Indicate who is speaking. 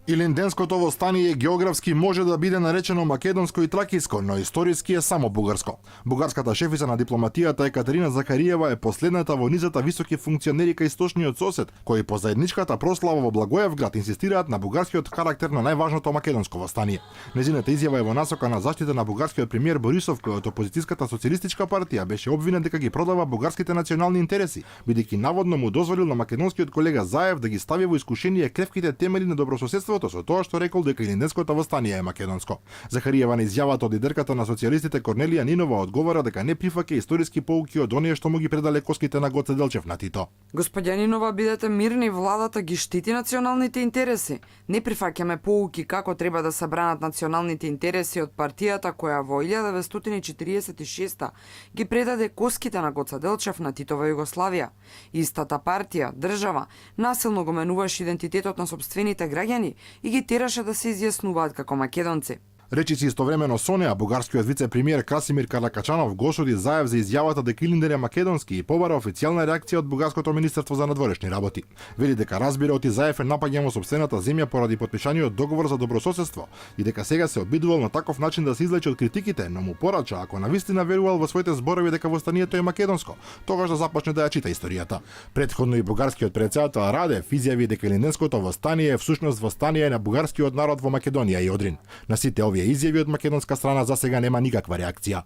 Speaker 1: Илинденското восстание географски може да биде наречено македонско и тракиско, но историски е само бугарско. Бугарската шефица на дипломатијата Екатерина Захариева е последната во низата високи функционери кај источниот сосед, кои по заедничката прослава во Благоевград инсистираат на бугарскиот карактер на најважното македонско восстание. Незината изјава е во насока на заштита на бугарскиот премиер Борисов, кој од опозицијската социјалистичка партија беше обвинет дека ги продава бугарските национални интереси, бидејќи наводно му дозволил на македонскиот колега Заев да ги стави во искушение кревките темели на добрососедството со тоа што рекол дека Илинденското восстание е македонско. Захариева на изјавата од лидерката на социјалистите Корнелија Нинова одговара дека не прифаќа историски поуки од оние што му ги предале коските на Гоце Делчев на Тито.
Speaker 2: Господја Нинова, бидете мирни, владата ги штити националните интереси. Не прифаќаме поуки како треба да се бранат националните интереси од партијата која во 1946 ги предаде коските на Гоце Делчев на Титова Југославија. Истата партија, држава, насилно го менуваше идентитетот на сопствените граѓани и ги тераше да се изјаснуваат како македонци.
Speaker 1: Речиси истовремено со неа, бугарскиот вице-премиер Красимир Каракачанов го осуди Заев за изјавата дека Илинден е македонски и побара официјална реакција од бугарското министерство за надворешни работи. Вели дека разбира оти Заев е напаѓан во сопствената земја поради потпишаниот договор за добрососедство и дека сега се обидувал на таков начин да се излече од критиките, но му порача ако навистина верувал во своите зборови дека восстанието е македонско, тогаш да започне да ја чита историјата. Претходно и бугарскиот претседател Радев изјави дека Илинденското восстание е всушност восстание на бугарскиот народ во Македонија и Одрин. На сите овие изјави од македонска страна за сега нема никаква реакција.